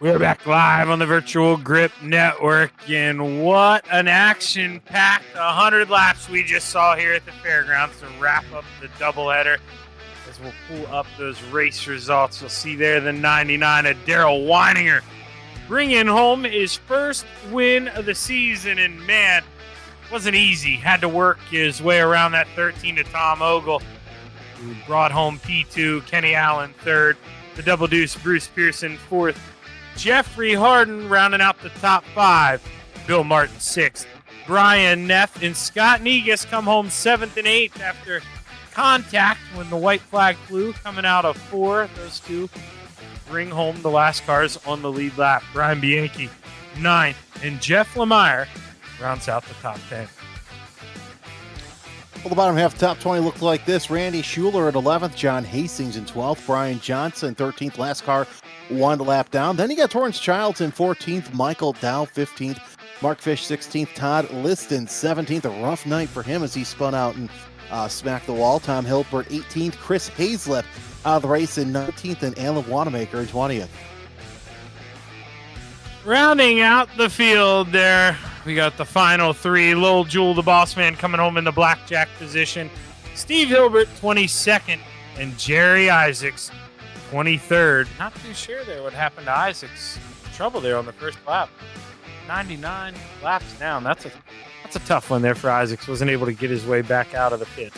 We're back live on the Virtual Grip Network, and what an action-packed 100 laps we just saw here at the Fairgrounds to wrap up the doubleheader. As we'll pull up those race results, you'll see there the 99 of Daryl Weininger bringing home his first win of the season, and man, wasn't easy. Had to work his way around that 13 to Tom Ogle, who brought home P2, Kenny Allen third, the double deuce Bruce Pearson fourth, Jeffrey Harden rounding out the top five. Bill Martin sixth. Brian Neff and Scott Negus come home seventh and eighth after contact when the white flag flew, coming out of four. Those two bring home the last cars on the lead lap. Brian Bianchi ninth, and Jeff Lemire rounds out the top 10. Well, the bottom half of the top 20 looked like this. Randy Schuler at 11th, John Hastings in 12th, Brian Johnson 13th, last car one lap down. Then you got Torrance Childs in 14th, Michael Dow 15th, Mark Fish 16th, Todd Liston 17th. A rough night for him as he spun out and smacked the wall. Tom Hilbert 18th, Chris Hazlett out of the race in 19th, and Alan Wanamaker in 20th. Rounding out the field there, we got the final three. Lil Jewel, the boss man, coming home in the blackjack position. Steve Hilbert, 22nd, and Jerry Isaacs, 23rd. Not too sure there what happened to Isaacs. Trouble there on the first lap. 99 laps down. That's a tough one there for Isaacs. Wasn't able to get his way back out of the pit.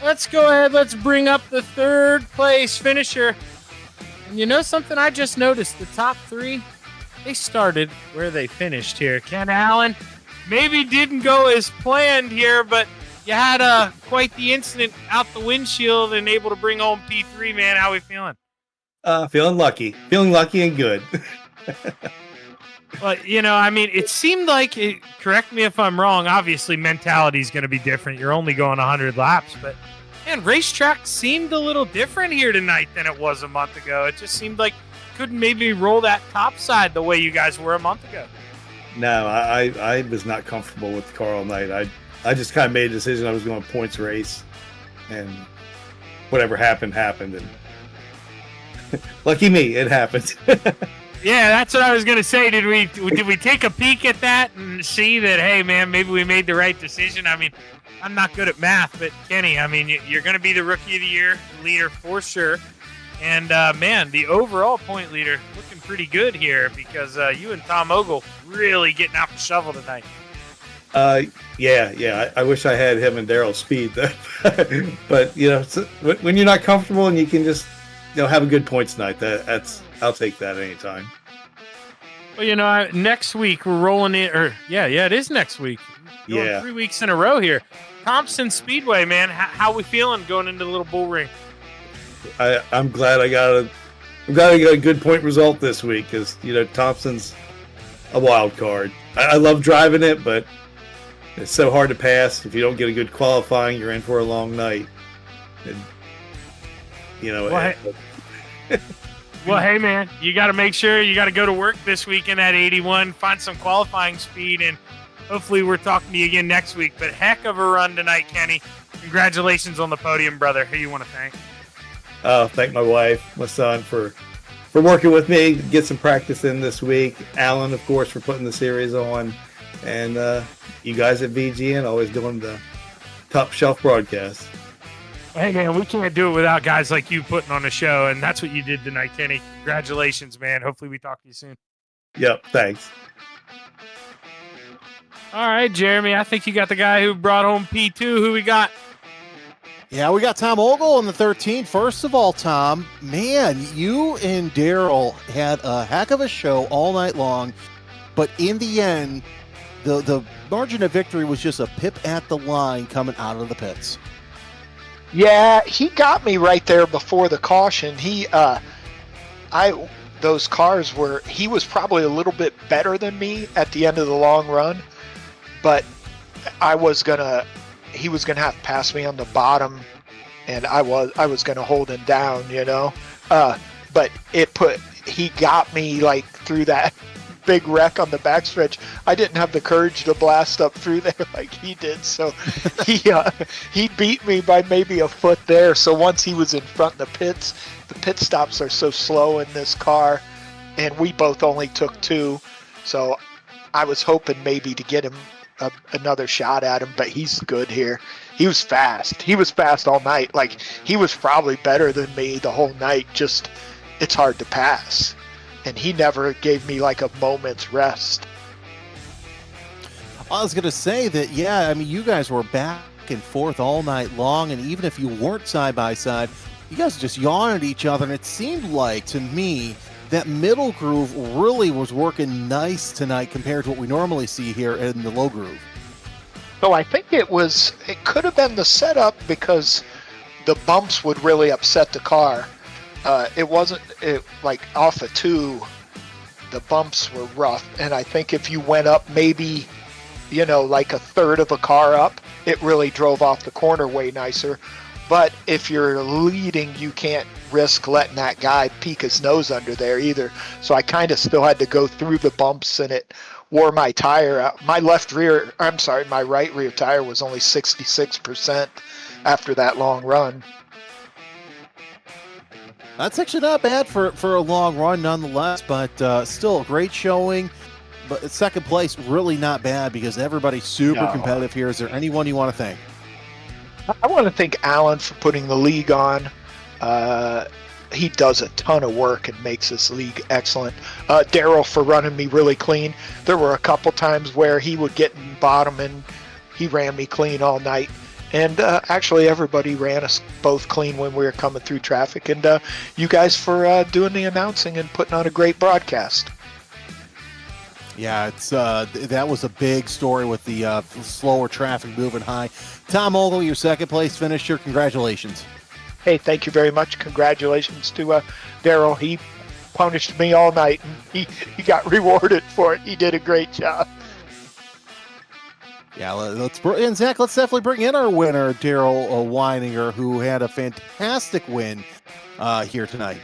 Let's go ahead. Let's bring up the third place finisher. And you know something I just noticed? The top three, they started where they finished here. Ken Allen maybe didn't go as planned here, but you had quite the incident out the windshield and able to bring home P3, man. How we feeling? Feeling lucky and good. But, you know, I mean, it seemed like, correct me if I'm wrong, obviously mentality is going to be different. You're only going 100 laps, but, man, racetrack seemed a little different here tonight than it was a month ago. It just seemed like couldn't maybe roll that top side the way you guys were a month ago. No, I was not comfortable with the car all night. I just kind of made a decision I was going points race, and whatever happened. And lucky me, it happened. Yeah, that's what I was going to say. Did we take a peek at that and see that, hey, man, maybe we made the right decision? I mean, I'm not good at math, but Kenny, I mean, you're going to be the Rookie of the Year leader for sure. And, man, the overall point leader looking pretty good here because you and Tom Ogle really getting out the shovel tonight. Yeah. I wish I had him and Daryl's speed, though. But, you know, when you're not comfortable and you can just, you know, have a good points night, I'll take that anytime. Well, you know, next week we're rolling in, it is next week. Going 3 weeks in a row here. Thompson Speedway, man. How we feeling going into the little bull ring? I'm glad I got a good point result this week because, you know, Thompson's a wild card. I love driving it, but it's so hard to pass. If you don't get a good qualifying, you're in for a long night. And, you know, well, hey, man, you got to make sure you got to go to work this weekend at 81, find some qualifying speed, and hopefully we're talking to you again next week. But heck of a run tonight, Kenny. Congratulations on the podium, brother. Who you want to thank? Thank my wife, my son for working with me, get some practice in this week. Alan, of course, for putting the series on. And you guys at VGN always doing the top shelf broadcast. Hey, man, we can't do it without guys like you putting on a show, and that's what you did tonight, Kenny. Congratulations, man. Hopefully we talk to you soon. Yep, thanks. All right, Jeremy, I think you got the guy who brought home P2. Who we got? Yeah, we got Tom Ogle in the 13th. First of all, Tom, man, you and Daryl had a heck of a show all night long, but in the end, the margin of victory was just a pip at the line coming out of the pits. Yeah, he got me right there before the caution. Those cars he was probably a little bit better than me at the end of the long run, but he was gonna have to pass me on the bottom, and I was gonna hold him down, you know. But he got me like through that big wreck on the backstretch. I didn't have the courage to blast up through there like he did, so he beat me by maybe a foot there. So once he was in front of the pit stops are so slow in this car. and we both only took 2. So I was hoping maybe to get him another shot at him, but he's good here. He was fast. He was fast all night. Like, he was probably better than me the whole night. Just, it's hard to pass. And he never gave me like a moment's rest. I was going to say that, yeah, I mean, you guys were back and forth all night long, and even if you weren't side by side, you guys just yawned at each other, and it seemed like, to me, that middle groove really was working nice tonight compared to what we normally see here in the low groove. So I think it could have been the setup, because the bumps would really upset the car. It wasn't like off of 2, the bumps were rough. And I think if you went up maybe, like a third of a car up, it really drove off the corner way nicer. But if you're leading, you can't risk letting that guy peek his nose under there either. So I kind of still had to go through the bumps, and it wore my tire out. My right rear tire was only 66% after that long run. That's actually not bad for a long run nonetheless, but still a great showing. But second place, really not bad, because everybody's super competitive here. Is there anyone you want to thank? I want to thank Alan for putting the league on. He does a ton of work and makes this league excellent. Daryl for running me really clean. There were a couple times where he would get in bottom, and he ran me clean all night. And actually, everybody ran us both clean when we were coming through traffic. And you guys for doing the announcing and putting on a great broadcast. Yeah, it's that was a big story with the slower traffic moving high. Tom Ogle, your second place finisher. Congratulations. Hey, thank you very much. Congratulations to Daryl. He punished me all night, and he got rewarded for it. He did a great job. Yeah, and Zach, let's definitely bring in our winner, Daryl Weininger, who had a fantastic win here tonight.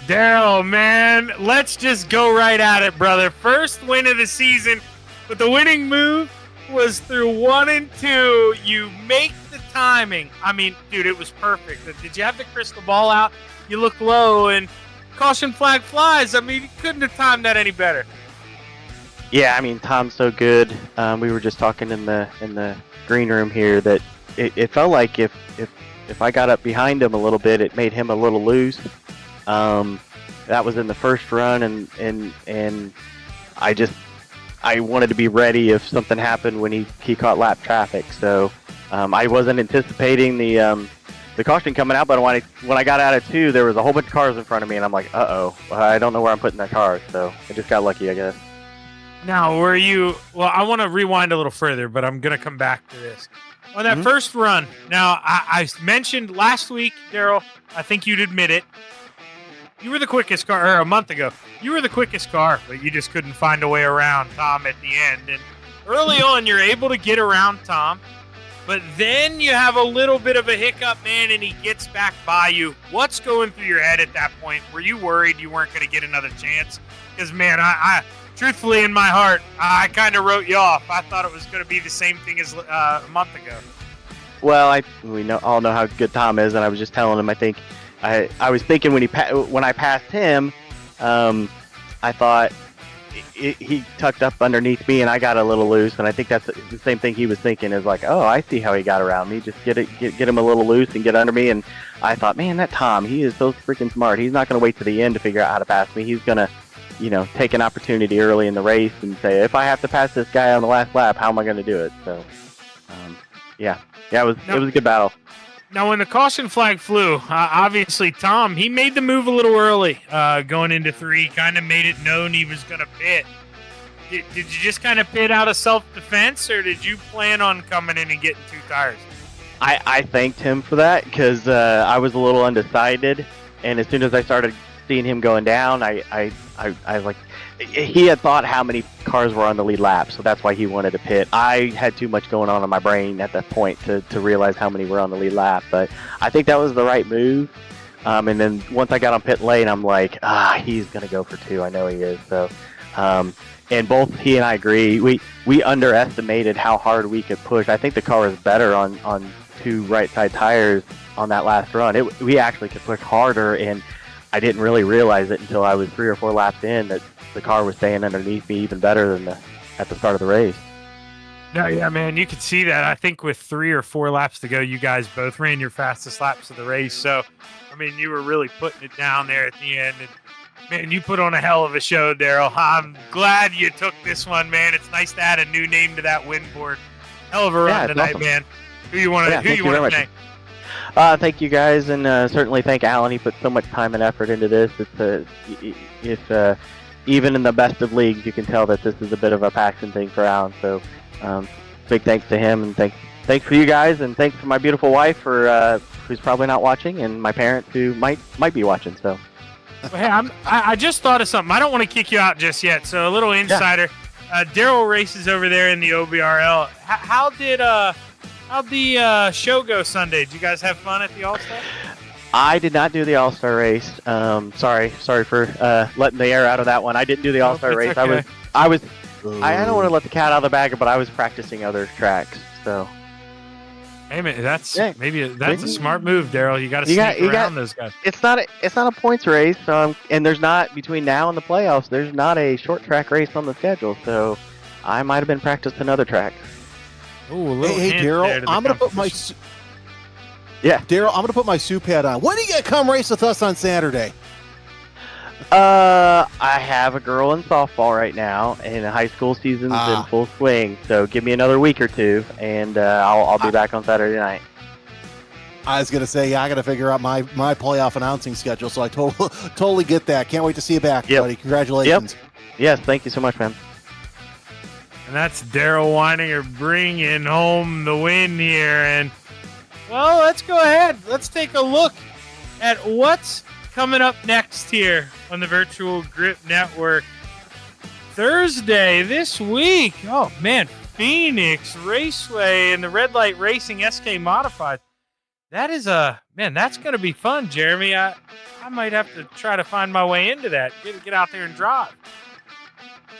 Daryl, man, let's just go right at it, brother. First win of the season, but the winning move was through 1 and 2. You make the timing. I mean, dude, it was perfect. Did you have the crystal ball out? You look low, and caution flag flies. I mean, you couldn't have timed that any better. Yeah, I mean, Tom's so good. We were just talking in the green room here that it felt like if I got up behind him a little bit, it made him a little loose. That was in the first run, and I wanted to be ready if something happened when he caught lap traffic. So I wasn't anticipating the caution coming out, but when I got out of 2, there was a whole bunch of cars in front of me, and I'm like, I don't know where I'm putting that car. So I just got lucky, I guess. Now, well, I want to rewind a little further, but I'm going to come back to this. On that first run, now, I mentioned last week, Daryl, I think you'd admit it, you were the quickest car, or a month ago, you were the quickest car, but you just couldn't find a way around Tom at the end. And early on, you're able to get around Tom, but then you have a little bit of a hiccup, man, and he gets back by you. What's going through your head at that point? Were you worried you weren't going to get another chance? Because, man, I truthfully, in my heart, I kind of wrote you off. I thought it was going to be the same thing as a month ago. Well, we all know how good Tom is, and I was just telling him. I think I was thinking when I passed him, I thought he tucked up underneath me, and I got a little loose. And I think that's the same thing he was thinking. Is like, oh, I see how he got around me. Just get him a little loose and get under me. And I thought, man, that Tom, he is so freaking smart. He's not going to wait to the end to figure out how to pass me. He's going to take an opportunity early in the race and say, if I have to pass this guy on the last lap, how am I going to do it? So, it was a good battle. Now, when the caution flag flew, obviously Tom, he made the move a little early going into 3, kind of made it known he was going to pit. Did you just kind of pit out of self-defense, or did you plan on coming in and getting 2 tires? I thanked him for that, because I was a little undecided, and as soon as I started seeing him going down, I like, he had thought how many cars were on the lead lap, so that's why he wanted to pit. I had too much going on in my brain at that point to realize how many were on the lead lap, but I think that was the right move. And then once I got on pit lane, I'm like, he's gonna go for 2. I know he is. So, and both he and I agree, we underestimated how hard we could push. I think the car was better on 2 right side tires on that last run. We actually could push harder, and I didn't really realize it until I was 3 or 4 laps in that the car was staying underneath me even better than at the start of the race. No, yeah, man, you could see that. I think with 3 or 4 laps to go, you guys both ran your fastest laps of the race. So, I mean, you were really putting it down there at the end. And, man, you put on a hell of a show, Daryl. I'm glad you took this one, man. It's nice to add a new name to that win board. Hell of a run tonight, awesome. Man. Who you want to thank? Thank you guys, and certainly thank Alan. He put so much time and effort into this. It's even in the best of leagues, you can tell that this is a bit of a passion thing for Alan. So. Big thanks to him, and thanks for you guys, and thanks for my beautiful wife for who's probably not watching, and my parents who might be watching. So, well, hey, I just thought of something. I don't want to kick you out just yet. So a little insider. Yeah. Daryl races over there in the OBRL. How did the show go Sunday? Did you guys have fun at the All-Star? I did not do the All-Star race. Sorry for letting the air out of that one. I didn't do the All-Star race. Okay. I don't want to let the cat out of the bag, but I was practicing other tracks. So, hey man, that's a smart move, Daryl. You got to sneak around those guys. It's not a points race, and there's not between now and the playoffs. There's not a short track race on the schedule, so I might have been practicing other tracks. Ooh, hey Daryl, I'm gonna put my Daryl, I'm gonna put my soup hat on. When are you gonna come race with us on Saturday? I have a girl in softball right now, and the high school season's in full swing. So give me another week or two, and I'll be back on Saturday night. I was gonna say, I gotta figure out my playoff announcing schedule, so I totally get that. Can't wait to see you back, buddy. Congratulations. Yep. Yes, thank you so much, man. And that's Daryl Weininger bringing home the win here. And well, let's go ahead. Let's take a look at what's coming up next here on the Virtual Grip Network. Thursday this week. Oh, man. Phoenix Raceway and the Red Light Racing SK Modified. That is that's going to be fun, Jeremy. I might have to try to find my way into that. Get out there and drive.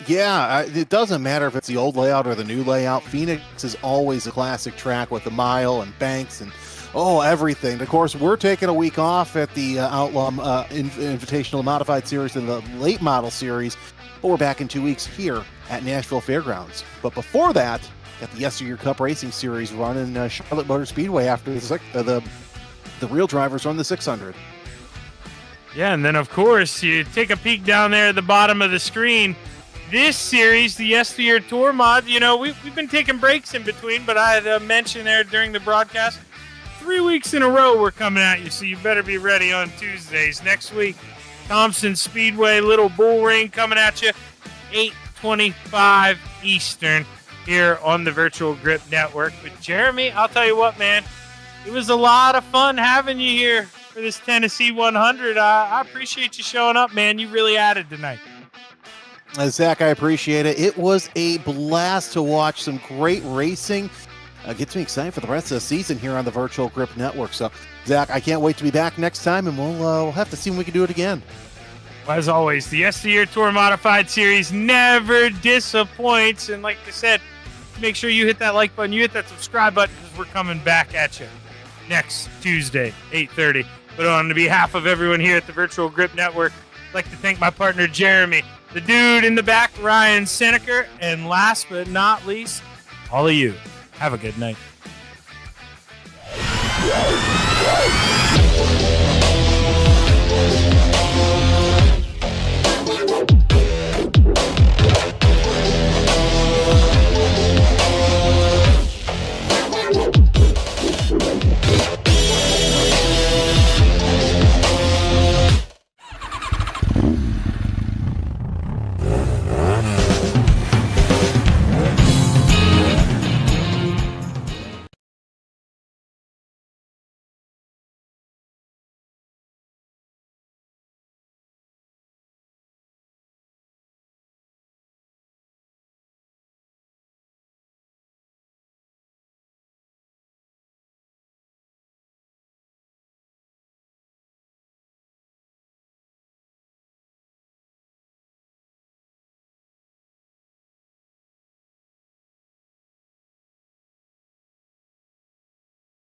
Yeah, it doesn't matter if it's the old layout or the new layout. Phoenix is always a classic track with the mile and banks and everything. Of course, we're taking a week off at the Outlaw Invitational Modified Series and the Late Model Series, but we're back in 2 weeks here at Nashville Fairgrounds. But before that, got the YesterYear Cup Racing Series running Charlotte Motor Speedway after the real drivers run the 600. Yeah, and then, of course, you take a peek down there at the bottom of the screen. This series, the YesterYear Tour Mod, we've been taking breaks in between, but I had mentioned there during the broadcast, 3 weeks in a row we're coming at you, so you better be ready on Tuesdays. Next week, Thompson Speedway, Little Bull Ring coming at you, 8:25 Eastern here on the Virtual Grip Network. But Jeremy, I'll tell you what, man, it was a lot of fun having you here for this Tennessee 100. I appreciate you showing up, man. You really added tonight. Zach, I appreciate it. It was a blast to watch some great racing. Gets me excited for the rest of the season here on the Virtual Grip Network. So, Zach, I can't wait to be back next time, and we'll have to see when we can do it again. Well, as always, the YesterYear Tour Modified Series never disappoints. And like I said, make sure you hit that like button, you hit that subscribe button, because we're coming back at you next Tuesday, 8:30. But on behalf of everyone here at the Virtual Grip Network, I'd like to thank my partner, Jeremy, the dude in the back, Ryan Seneker, and last but not least, all of you. Have a good night.